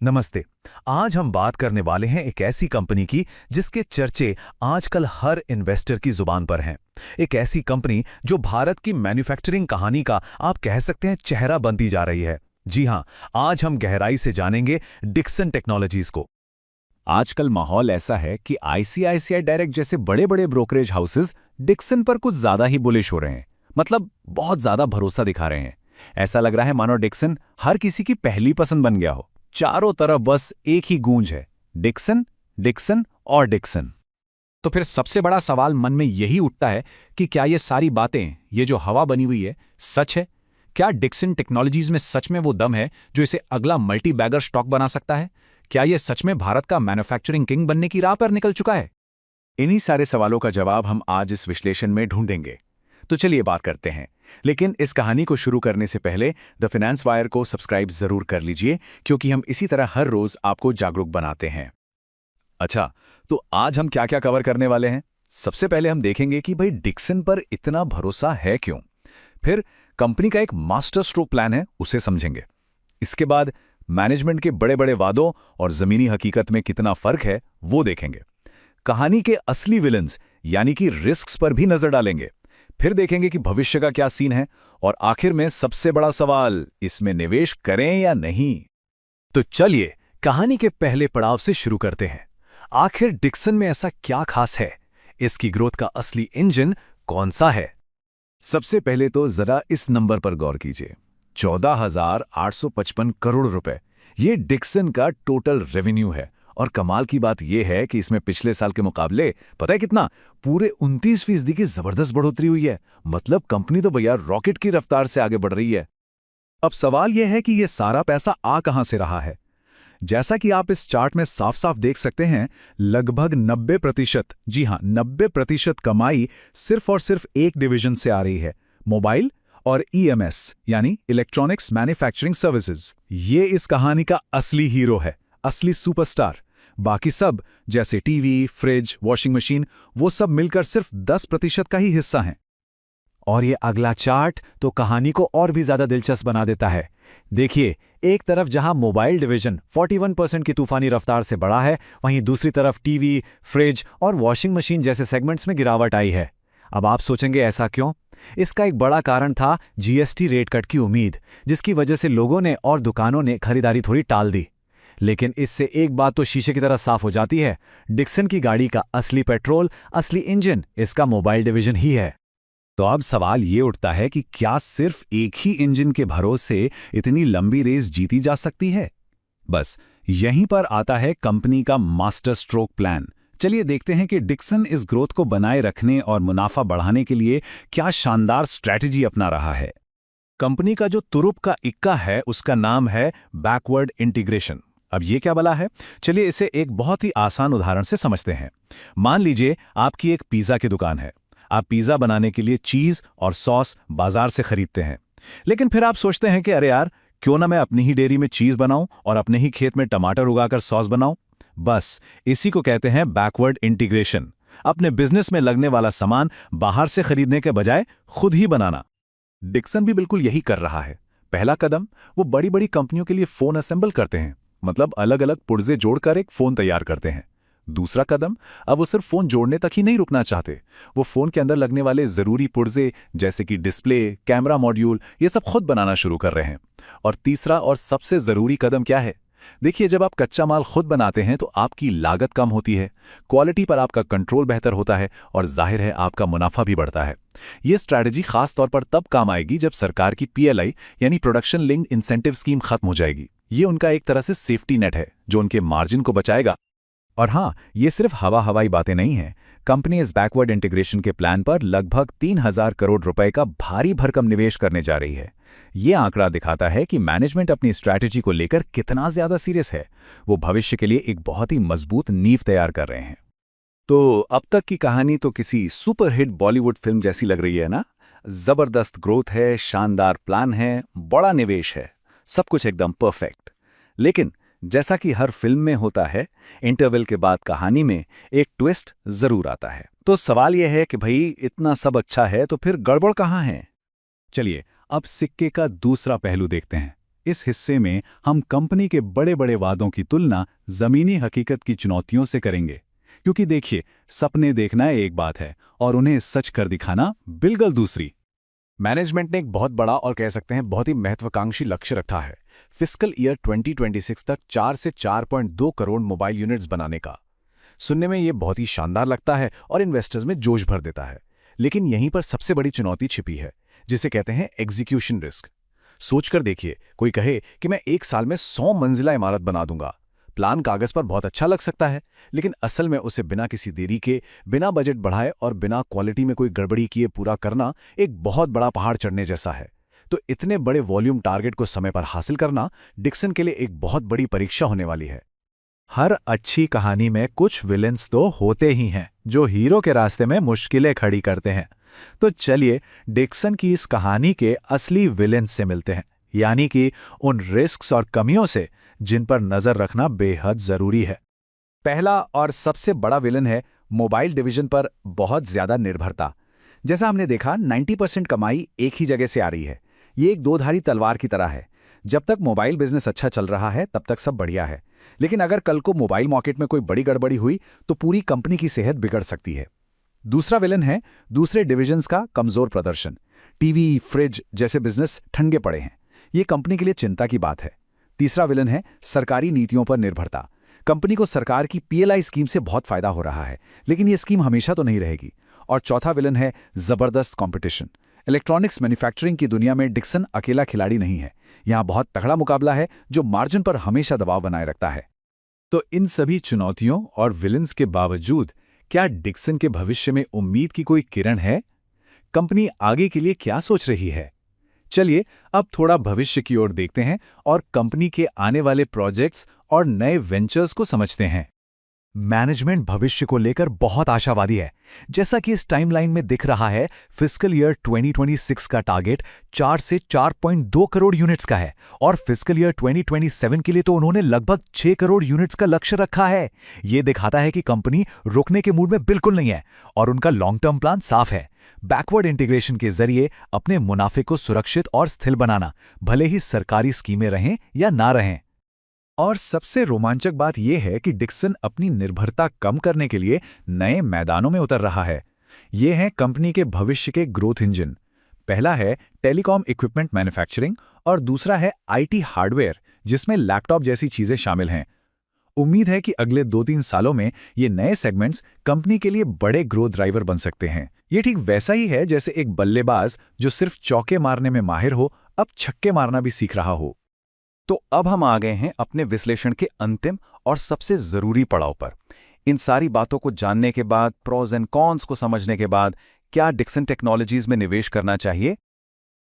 नमस्ते। आज हम बात करने वाले हैं एक ऐसी कंपनी की जिसके चर्चे आजकल हर इन्वेस्टर की जुबान पर हैं। एक ऐसी कंपनी जो भारत की मैन्युफैक्चरिंग कहानी का आप कह सकते हैं चेहरा बनती जा रही है। जी हां, आज हम गहराई से जानेंगे डिक्सन टेक्नोलॉजीज को। आजकल माहौल ऐसा है कि आईसीआईसीआई डायरेक्ट जैसे बड़े बड़े ब्रोकरेज हाउसेस डिक्सन पर कुछ ज्यादा ही बुलिश हो रहे हैं। मतलब बहुत ज्यादा भरोसा दिखा रहे हैं। ऐसा लग रहा है मानो डिक्सन हर किसी की पहली पसंद बन गया हो। चारों तरफ बस एक ही गूंज है, डिक्सन, डिक्सन और डिक्सन। तो फिर सबसे बड़ा सवाल मन में यही उठता है कि क्या ये सारी बातें, ये जो हवा बनी हुई है, सच है? क्या डिक्सन टेक्नोलॉजीज में सच में वो दम है जो इसे अगला मल्टी बैगर स्टॉक बना सकता है? क्या ये सच में भारत का मैन्युफैक्चरिंग किंग बनने की राह पर निकल चुका है? इन्हीं सारे सवालों का जवाब हम आज इस विश्लेषण में ढूंढेंगे। तो चलिए बात करते हैं। लेकिन इस कहानी को शुरू करने से पहले द फाइनेंस वायर को सब्सक्राइब जरूर कर लीजिए, क्योंकि हम इसी तरह हर रोज आपको जागरूक बनाते हैं। अच्छा, तो आज हम क्या क्या कवर करने वाले हैं? सबसे पहले हम देखेंगे कि भाई डिक्सन पर इतना भरोसा है क्यों। फिर कंपनी का एक मास्टर स्ट्रोक प्लान है, उसे समझेंगे। इसके बाद मैनेजमेंट के बड़े बड़े वादों और जमीनी हकीकत में कितना फर्क है वो देखेंगे। कहानी के असली विलन्स यानी कि रिस्क्स पर भी नजर डालेंगे। फिर देखेंगे कि भविष्य का क्या सीन है, और आखिर में सबसे बड़ा सवाल, इसमें निवेश करें या नहीं। तो चलिए कहानी के पहले पड़ाव से शुरू करते हैं। आखिर डिक्सन में ऐसा क्या खास है? इसकी ग्रोथ का असली इंजन कौन सा है? सबसे पहले तो जरा इस नंबर पर गौर कीजिए, 14,855 करोड़ रुपए। ये डिक्सन का टोटल रेवेन्यू है। और कमाल की बात यह है कि इसमें पिछले साल के मुकाबले पता है कितना, पूरे 29% की जबरदस्त बढ़ोतरी हुई है। मतलब कंपनी तो भैया रॉकेट की रफ्तार से आगे बढ़ रही है। अब सवाल यह है कि यह सारा पैसा आ कहां से रहा है। जैसा कि आप इस चार्ट में साफ साफ देख सकते हैं, लगभग 90%, जी हां 90% कमाई सिर्फ और सिर्फ एक डिवीजन से आ रही है, मोबाइल और ईएमएस यानी इलेक्ट्रॉनिक्स मैन्युफैक्चरिंग सर्विसेज। ये इस कहानी का असली हीरो है, असली सुपरस्टार। बाकी सब जैसे टीवी, फ्रिज, वॉशिंग मशीन, वो सब मिलकर सिर्फ 10% का ही हिस्सा हैं। और ये अगला चार्ट तो कहानी को और भी ज्यादा दिलचस्प बना देता है। देखिए, एक तरफ जहां मोबाइल डिवीजन 41% की तूफानी रफ्तार से बढ़ा है, वहीं दूसरी तरफ टीवी, फ्रिज और वॉशिंग मशीन जैसे सेगमेंट्स में गिरावट आई है। अब आप सोचेंगे ऐसा क्यों? इसका एक बड़ा कारण था जीएसटी रेट कट की उम्मीद, जिसकी वजह से लोगों ने और दुकानों ने खरीदारी थोड़ी टाल दी। लेकिन इससे एक बात तो शीशे की तरह साफ हो जाती है, डिक्सन की गाड़ी का असली पेट्रोल, असली इंजन इसका मोबाइल डिवीजन ही है। तो अब सवाल ये उठता है कि क्या सिर्फ एक ही इंजन के भरोसे इतनी लंबी रेस जीती जा सकती है? बस यहीं पर आता है कंपनी का मास्टर स्ट्रोक प्लान। चलिए देखते हैं कि डिक्सन इस ग्रोथ को बनाए रखने और मुनाफा बढ़ाने के लिए क्या शानदार स्ट्रैटेजी अपना रहा है। कंपनी का जो तुरुप का इक्का है, उसका नाम है बैकवर्ड इंटीग्रेशन। अब ये क्या भला है? चलिए इसे एक बहुत ही आसान उदाहरण से समझते हैं। मान लीजिए आपकी एक पिज्जा की दुकान है। आप पिज्जा बनाने के लिए चीज और सॉस बाजार से खरीदते हैं। लेकिन फिर आप सोचते हैं कि अरे यार, क्यों ना मैं अपनी ही डेयरी में चीज बनाऊं और अपने ही खेत में टमाटर उगाकर सॉस बनाऊं। बस इसी को कहते हैं बैकवर्ड इंटीग्रेशन। अपने बिजनेस में लगने वाला सामान बाहर से खरीदने के बजाय खुद ही बनाना। डिक्सन भी बिल्कुल यही कर रहा है। पहला कदम, वो बड़ी बड़ी कंपनियों के लिए फोन असेंबल करते हैं, मतलब अलग अलग पुर्जे जोड़कर एक फोन तैयार करते हैं। दूसरा कदम, अब वो सिर्फ फोन जोड़ने तक ही नहीं रुकना चाहते। वो फोन के अंदर लगने वाले जरूरी पुर्जे जैसे कि डिस्प्ले, कैमरा मॉड्यूल, ये सब खुद बनाना शुरू कर रहे हैं। और तीसरा और सबसे जरूरी कदम क्या है? देखिए, जब आप कच्चा माल खुद बनाते हैं तो आपकी लागत कम होती है, क्वालिटी पर आपका कंट्रोल बेहतर होता है और जाहिर है आपका मुनाफा भी बढ़ता है। ये स्ट्रैटेजी खास तौर पर तब काम आएगी जब सरकार की पीएलआई यानी प्रोडक्शन लिंक्ड इंसेंटिव स्कीम खत्म हो जाएगी। ये उनका एक तरह से सेफ्टी नेट है जो उनके मार्जिन को बचाएगा। और हाँ, ये सिर्फ हवाई बातें नहीं हैं। कंपनी इस बैकवर्ड इंटीग्रेशन के प्लान पर लगभग 3,000 करोड़ रुपए का भारी भरकम निवेश करने जा रही है। ये आंकड़ा दिखाता है कि मैनेजमेंट अपनी स्ट्रैटेजी को लेकर कितना ज्यादा सीरियस है। वो भविष्य के लिए एक बहुत ही मजबूत नींव तैयार कर रहे हैं। तो अब तक की कहानी तो किसी सुपरहिट बॉलीवुड फिल्म जैसी लग रही है ना? जबरदस्त ग्रोथ है, शानदार प्लान है, बड़ा निवेश है, सब कुछ एकदम परफेक्ट। लेकिन जैसा कि हर फिल्म में होता है, इंटरवल के बाद कहानी में एक ट्विस्ट जरूर आता है। तो सवाल यह है कि भाई इतना सब अच्छा है तो फिर गड़बड़ कहाँ है? चलिए अब सिक्के का दूसरा पहलू देखते हैं। इस हिस्से में हम कंपनी के बड़े बड़े वादों की तुलना जमीनी हकीकत की चुनौतियों से करेंगे, क्योंकि देखिए, सपने देखना एक बात है और उन्हें सच कर दिखाना बिल्कुल दूसरी। मैनेजमेंट ने एक बहुत बड़ा और कह सकते हैं बहुत ही महत्वाकांक्षी लक्ष्य रखा है, फिस्कल ईयर 2026 तक 4 से 4.2 करोड़ मोबाइल यूनिट्स बनाने का। सुनने में ये बहुत ही शानदार लगता है और इन्वेस्टर्स में जोश भर देता है, लेकिन यहीं पर सबसे बड़ी चुनौती छिपी है, जिसे कहते हैं एग्जीक्यूशन रिस्क। सोचकर देखिए, कोई कहे कि मैं 1 साल में 100 मंजिला इमारत बना दूंगा। प्लान कागज पर बहुत अच्छा लग सकता है, लेकिन असल में उसे बिना किसी देरी के, बिना बजट बढ़ाए और बिना क्वालिटी में कोई गड़बड़ी किए पूरा करना एक बहुत बड़ा पहाड़ चढ़ने जैसा है। तो इतने बड़े वॉल्यूम टारगेट को समय पर हासिल करना डिक्सन के लिए एक बहुत बड़ी परीक्षा होने वाली है। हर अच्छी कहानी में कुछ विलेंस तो होते ही हैं जो हीरो के रास्ते में मुश्किलें खड़ी करते हैं। तो चलिए डिक्सन की इस कहानी के असली विलेंस से मिलते हैं, यानी कि उन रिस्क्स और कमियों से जिन पर नजर रखना बेहद जरूरी है। पहला और सबसे बड़ा विलन है मोबाइल डिवीजन पर बहुत ज्यादा निर्भरता। जैसा हमने देखा, 90% कमाई एक ही जगह से आ रही है। ये एक दो-धारी तलवार की तरह है। जब तक मोबाइल बिजनेस अच्छा चल रहा है तब तक सब बढ़िया है, लेकिन अगर कल को मोबाइल मार्केट में कोई बड़ी गड़बड़ी हुई तो पूरी कंपनी की सेहत बिगड़ सकती है। दूसरा विलन है दूसरे डिविजन्स का कमजोर प्रदर्शन। टीवी, फ्रिज जैसे बिजनेस ठंडे पड़े हैं, ये कंपनी के लिए चिंता की बात है। तीसरा विलन है सरकारी नीतियों पर निर्भरता। कंपनी को सरकार की पीएलआई स्कीम से बहुत फायदा हो रहा है, लेकिन ये स्कीम हमेशा तो नहीं रहेगी। और चौथा विलन है जबरदस्त कंपटीशन। इलेक्ट्रॉनिक्स मैन्युफैक्चरिंग की दुनिया में डिक्सन अकेला खिलाड़ी नहीं है। यहां बहुत तगड़ा मुकाबला है जो मार्जिन पर हमेशा दबाव बनाए रखता है। तो इन सभी चुनौतियों और विलेंस के बावजूद क्या डिक्सन के भविष्य में उम्मीद की कोई किरण है? कंपनी आगे के लिए क्या सोच रही है? चलिए अब थोड़ा भविष्य की ओर देखते हैं और कंपनी के आने वाले प्रोजेक्ट्स और नए वेंचर्स को समझते हैं। मैनेजमेंट भविष्य को लेकर बहुत आशावादी है। जैसा कि इस टाइमलाइन में दिख रहा है, फिस्कल ईयर 2026 का टारगेट 4 से 4.2 करोड़ यूनिट्स का है और फिस्कल ईयर 2027 के लिए तो उन्होंने लगभग 6 करोड़ यूनिट्स का लक्ष्य रखा है। ये दिखाता है कि कंपनी रुकने के मूड में बिल्कुल नहीं है और उनका लॉन्ग टर्म प्लान साफ है। बैकवर्ड इंटीग्रेशन के जरिए अपने मुनाफे को सुरक्षित और स्थिर बनाना, भले ही सरकारी स्कीमें रहें या ना रहें। और सबसे रोमांचक बात यह है कि डिक्सन अपनी निर्भरता कम करने के लिए नए मैदानों में उतर रहा है। ये हैं कंपनी के भविष्य के ग्रोथ इंजन। पहला है टेलीकॉम इक्विपमेंट मैन्युफैक्चरिंग और दूसरा है आईटी हार्डवेयर, जिसमें लैपटॉप जैसी चीजें शामिल हैं। उम्मीद है कि अगले 2-3 सालों में ये नए सेगमेंट्स कंपनी के लिए बड़े ग्रोथ ड्राइवर बन सकते हैं। ये ठीक वैसा ही है जैसे एक बल्लेबाज जो सिर्फ चौके मारने में माहिर हो, अब छक्के मारना भी सीख रहा हो। तो अब हम आ गए हैं अपने विश्लेषण के अंतिम और सबसे जरूरी पड़ाव पर। इन सारी बातों को जानने के बाद, प्रोज एंड कॉन्स को समझने के बाद, क्या डिक्सन टेक्नोलॉजीज में निवेश करना चाहिए?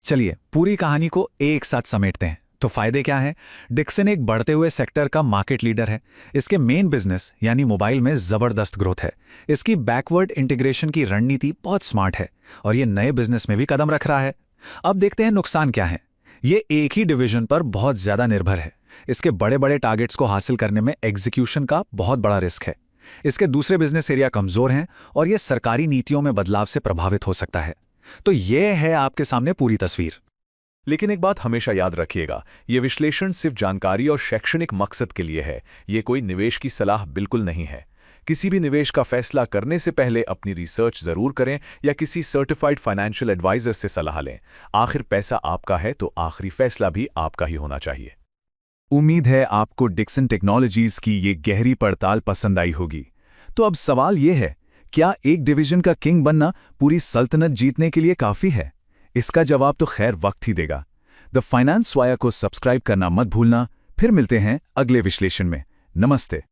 चलिए पूरी कहानी को एक साथ समेटते हैं। तो फायदे क्या हैं? डिक्सन एक बढ़ते हुए सेक्टर का मार्केट लीडर है। इसके मेन बिजनेस यानी मोबाइल में जबरदस्त ग्रोथ है। इसकी बैकवर्ड इंटीग्रेशन की रणनीति बहुत स्मार्ट है और ये नए बिजनेस में भी कदम रख रहा है। अब देखते हैं नुकसान क्या है। ये एक ही डिवीजन पर बहुत ज्यादा निर्भर है। इसके बड़े बड़े टारगेट्स को हासिल करने में एग्जीक्यूशन का बहुत बड़ा रिस्क है। इसके दूसरे बिजनेस एरिया कमजोर हैं और ये सरकारी नीतियों में बदलाव से प्रभावित हो सकता है। तो ये है आपके सामने पूरी तस्वीर। लेकिन एक बात हमेशा याद रखिएगा, ये विश्लेषण सिर्फ जानकारी और शैक्षणिक मकसद के लिए है। ये कोई निवेश की सलाह बिल्कुल नहीं है। किसी भी निवेश का फैसला करने से पहले अपनी रिसर्च जरूर करें या किसी सर्टिफाइड फाइनेंशियल एडवाइजर से सलाह लें। आखिर पैसा आपका है तो आखिरी फैसला भी आपका ही होना चाहिए। उम्मीद है आपको डिक्सन टेक्नोलॉजीज की ये गहरी पड़ताल पसंद आई होगी। तो अब सवाल ये है, क्या एक डिवीजन का किंग बनना पूरी सल्तनत जीतने के लिए काफी है? इसका जवाब तो खैर वक्त ही देगा। द फाइनेंस वायर को सब्सक्राइब करना मत भूलना। फिर मिलते हैं अगले विश्लेषण में। नमस्ते।